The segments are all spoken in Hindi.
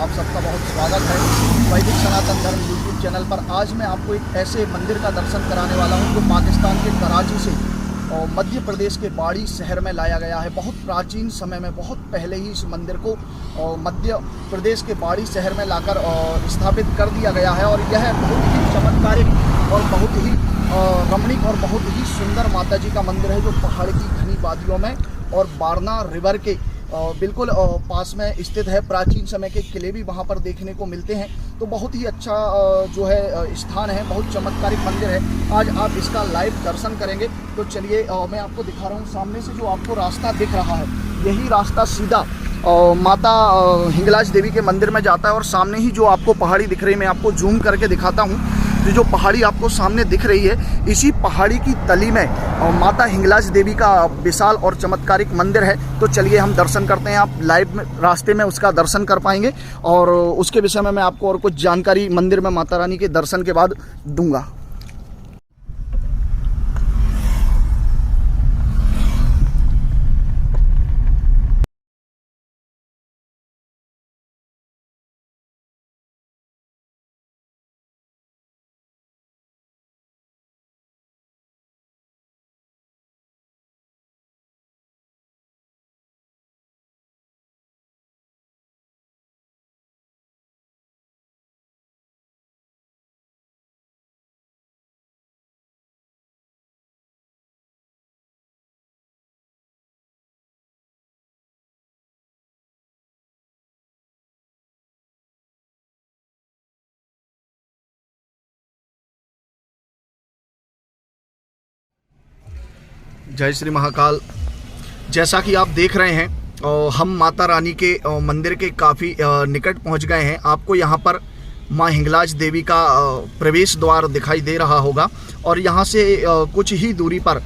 आप सबका बहुत स्वागत है वैदिक सनातन धर्म यूट्यूब चैनल पर। आज मैं आपको एक ऐसे मंदिर का दर्शन कराने वाला हूं जो पाकिस्तान के कराची से और मध्य प्रदेश के बाड़ी शहर में लाया गया है। बहुत प्राचीन समय में, बहुत पहले ही इस मंदिर को मध्य प्रदेश के बाड़ी शहर में लाकर स्थापित कर दिया गया है। और यह बहुत ही चमत्कारिक और बहुत ही रमणीक और बहुत ही सुंदर माता जी का मंदिर है, जो पहाड़ की घनी वादियों में और बारना रिवर के बिल्कुल पास में स्थित है। प्राचीन समय के किले भी वहाँ पर देखने को मिलते हैं। तो बहुत ही अच्छा जो है स्थान है, बहुत चमत्कारिक मंदिर है। आज आप इसका लाइव दर्शन करेंगे। तो चलिए मैं आपको दिखा रहा हूँ। सामने से जो आपको रास्ता दिख रहा है, यही रास्ता सीधा माता हिंगलाज देवी के मंदिर में जाता है। और सामने ही जो आपको पहाड़ी दिख रही है, मैं आपको जूम करके दिखाता हूँ। जो पहाड़ी आपको सामने दिख रही है, इसी पहाड़ी की तली में माता हिंगलाज देवी का विशाल और चमत्कारिक मंदिर है। तो चलिए हम दर्शन करते हैं। आप लाइव में रास्ते में उसका दर्शन कर पाएंगे और उसके विषय में मैं आपको और कुछ जानकारी मंदिर में माता रानी के दर्शन के बाद दूंगा। जय श्री महाकाल। जैसा कि आप देख रहे हैं, हम माता रानी के मंदिर के काफ़ी निकट पहुंच गए हैं। आपको यहां पर मां हिंगलाज देवी का प्रवेश द्वार दिखाई दे रहा होगा। और यहां से कुछ ही दूरी पर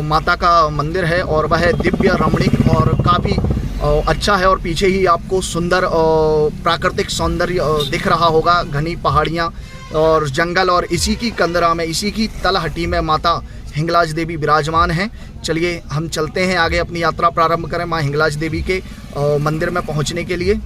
माता का मंदिर है और वह दिव्य रमणीक और काफ़ी अच्छा है। और पीछे ही आपको सुंदर प्राकृतिक सौंदर्य दिख रहा होगा, घनी पहाड़ियाँ और जंगल। और इसी की कंदरा में, इसी की तलहटी में माता हिंगलाज देवी विराजमान हैं। चलिए हम चलते हैं आगे, अपनी यात्रा प्रारंभ करें मां हिंगलाज देवी के मंदिर में पहुंचने के लिए।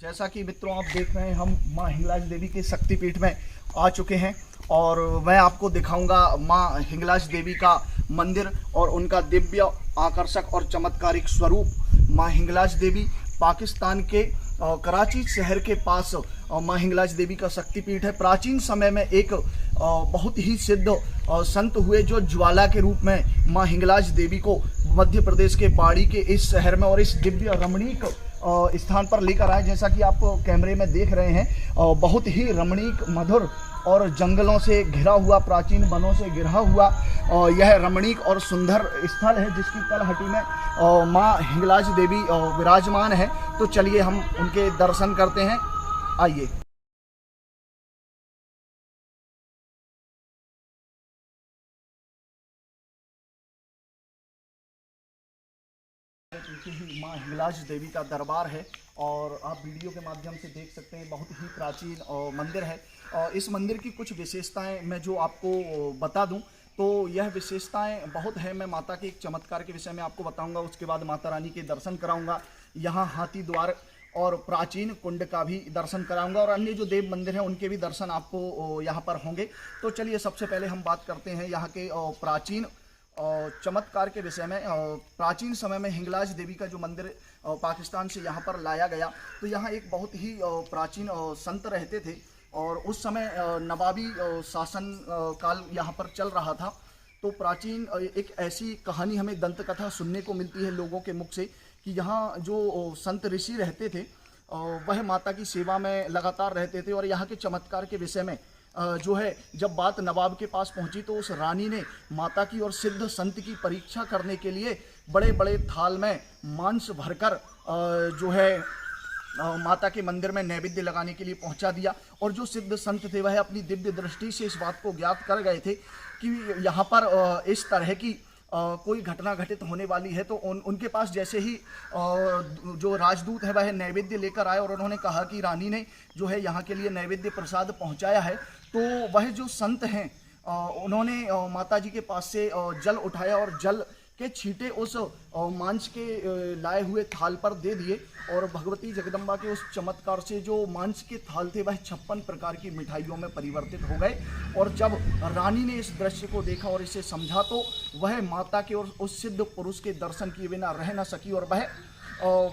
जैसा कि मित्रों आप देख रहे हैं, हम मां हिंगलाज देवी के शक्तिपीठ में आ चुके हैं। और मैं आपको दिखाऊंगा मां हिंगलाज देवी का मंदिर और उनका दिव्य, आकर्षक और चमत्कारिक स्वरूप। मां हिंगलाज देवी पाकिस्तान के कराची शहर के पास मां हिंगलाज देवी का शक्तिपीठ है। प्राचीन समय में एक बहुत ही सिद्ध संत हुए, जो ज्वाला के रूप में मां हिंगलाज देवी को मध्य प्रदेश के बाड़ी के इस शहर में और इस दिव्य रमणीक स्थान पर लेकर आए। जैसा कि आप कैमरे में देख रहे हैं, बहुत ही रमणीक, मधुर और जंगलों से घिरा हुआ, प्राचीन वनों से घिरा हुआ यह रमणीक और सुंदर स्थल है, जिसकी तलहटी में मां हिंगलाज देवी विराजमान है। तो चलिए हम उनके दर्शन करते हैं, आइए। मां माँ हिंगलाज देवी का दरबार है और आप वीडियो के माध्यम से देख सकते हैं। बहुत ही प्राचीन मंदिर है और इस मंदिर की कुछ विशेषताएं मैं जो आपको बता दूं तो यह विशेषताएं बहुत है। मैं माता के एक चमत्कार के विषय में आपको बताऊंगा, उसके बाद माता रानी के दर्शन कराऊंगा। यहाँ हाथी द्वार और प्राचीन कुंड का भी दर्शन कराऊंगा और अन्य जो देव मंदिर हैं उनके भी दर्शन आपको यहाँ पर होंगे। तो चलिए सबसे पहले हम बात करते हैं यहाँ के प्राचीन चमत्कार के विषय में। प्राचीन समय में हिंगलाज देवी का जो मंदिर पाकिस्तान से यहाँ पर लाया गया, तो यहाँ एक बहुत ही प्राचीन संत रहते थे और उस समय नवाबी शासन काल यहाँ पर चल रहा था। तो प्राचीन एक ऐसी कहानी हमें दंत कथा सुनने को मिलती है लोगों के मुख से कि यहाँ जो संत ऋषि रहते थे वह माता की सेवा में लगातार रहते थे। और यहाँ के चमत्कार के विषय में जो है, जब बात नवाब के पास पहुंची तो उस रानी ने माता की और सिद्ध संत की परीक्षा करने के लिए बड़े बड़े थाल में मांस भरकर जो है माता के मंदिर में नैवेद्य लगाने के लिए पहुंचा दिया। और जो सिद्ध संत थे वह अपनी दिव्य दृष्टि से इस बात को ज्ञात कर गए थे कि यहाँ पर इस तरह की कोई घटना घटित होने वाली है। तो उनके पास जैसे ही जो राजदूत है वह नैवेद्य लेकर आए और उन्होंने कहा कि रानी ने जो है यहाँ के लिए नैवेद्य प्रसाद पहुँचाया है, तो वह जो संत हैं उन्होंने माता जी के पास से जल उठाया और जल के छींटे उस मांस के लाए हुए थाल पर दे दिए और भगवती जगदम्बा के उस चमत्कार से जो मांस के थाल थे वह 56 प्रकार की मिठाइयों में परिवर्तित हो गए। और जब रानी ने इस दृश्य को देखा और इसे समझा तो वह माता के और उस सिद्ध पुरुष के दर्शन किए बिना रह न सकी और वह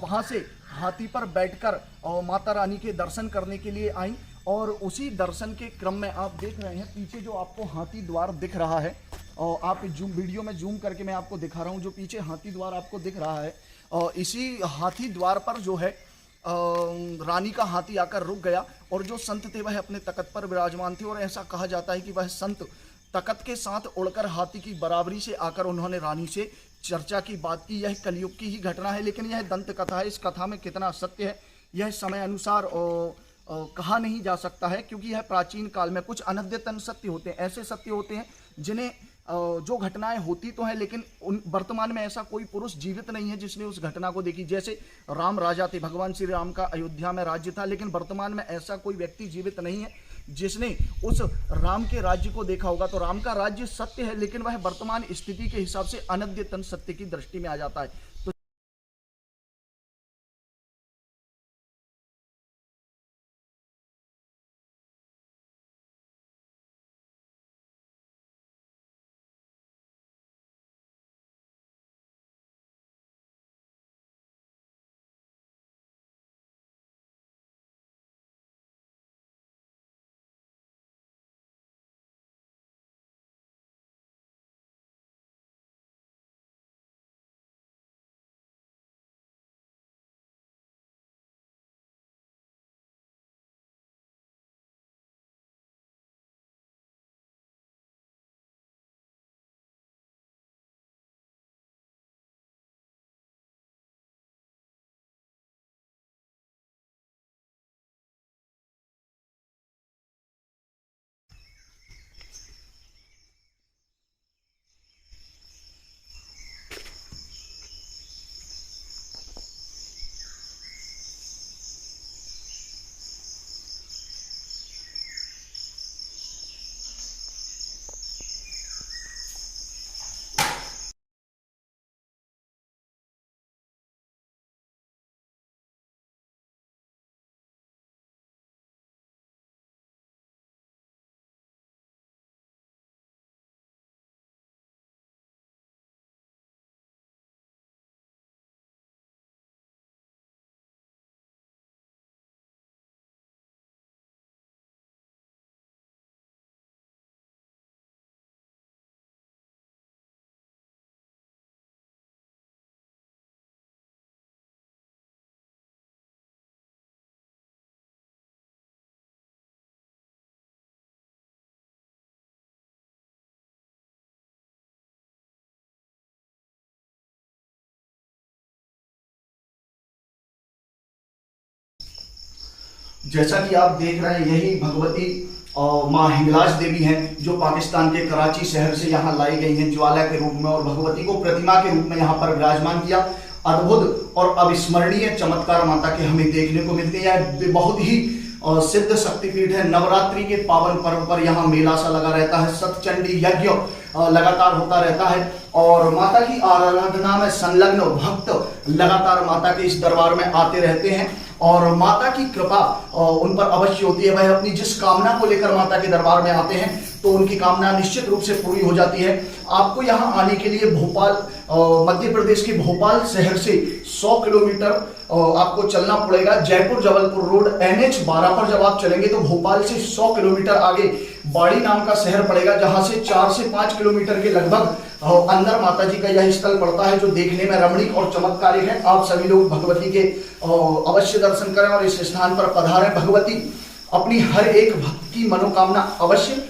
वहाँ से हाथी पर बैठकर माता रानी के दर्शन करने के लिए आई। और उसी दर्शन के क्रम में आप देख रहे हैं पीछे जो आपको हाथी द्वार दिख रहा है, और आप वीडियो में जूम करके मैं आपको दिखा रहा हूँ, जो पीछे हाथी द्वार आपको दिख रहा है, इसी हाथी द्वार पर जो है रानी का हाथी आकर रुक गया और जो संत थे वह अपने तख्त पर विराजमान थे। और ऐसा कहा जाता है कि वह संत तख्त के साथ उड़कर हाथी की बराबरी से आकर उन्होंने रानी से चर्चा की बात की। यह कलयुग की ही घटना है, लेकिन यह दंत कथा है। इस कथा में कितना सत्य है यह समय अनुसार कहा नहीं जा सकता है, क्योंकि यह प्राचीन काल में कुछ अनद्यतन सत्य होते हैं, ऐसे सत्य होते हैं जिन्हें जो घटनाएं होती तो हैं लेकिन वर्तमान में ऐसा कोई पुरुष जीवित नहीं है जिसने उस घटना को देखी। जैसे राम राजा थे, भगवान श्री राम का अयोध्या में राज्य था, लेकिन वर्तमान में ऐसा कोई व्यक्ति जीवित नहीं है जिसने उस राम के राज्य को देखा होगा। तो राम का राज्य सत्य है, लेकिन वह वर्तमान स्थिति के हिसाब से अनद्यतन सत्य की दृष्टि में आ जाता है। जैसा कि आप देख रहे हैं यही भगवती माँ हिंगलाज देवी हैं जो पाकिस्तान के कराची शहर से यहाँ लाई गई हैं ज्वाला के रूप में और भगवती को प्रतिमा के रूप में यहाँ पर विराजमान किया। अद्भुत और अविस्मरणीय चमत्कार माता के हमें देखने को मिलते हैं। बहुत ही सिद्ध शक्तिपीठ है। नवरात्रि के पावन पर्व पर यहाँ मेला सा लगा रहता है, सतचंडी यज्ञ लगातार होता रहता है और माता की आराधना में संलग्न भक्त लगातार माता के इस दरबार में आते रहते हैं और माता की कृपा उन पर अवश्य होती है। वह अपनी जिस कामना को लेकर माता के दरबार में आते हैं तो उनकी कामना निश्चित रूप से पूरी हो जाती है। आपको यहाँ आने के लिए भोपाल, मध्य प्रदेश के भोपाल शहर से 100 किलोमीटर आपको चलना पड़ेगा। जयपुर जबलपुर रोड NH 12 पर जब आप चलेंगे तो भोपाल से 100 किलोमीटर आगे बाड़ी नाम का शहर पड़ेगा, जहां से 4 से 5 किलोमीटर के लगभग अंदर माता जी का यह स्थल पड़ता है, जो देखने में रमणीक और चमत्कारिक है। आप सभी लोग भगवती के अवश्य दर्शन करें और इस स्थान पर पधारें। भगवती अपनी हर एक भक्त की मनोकामना अवश्य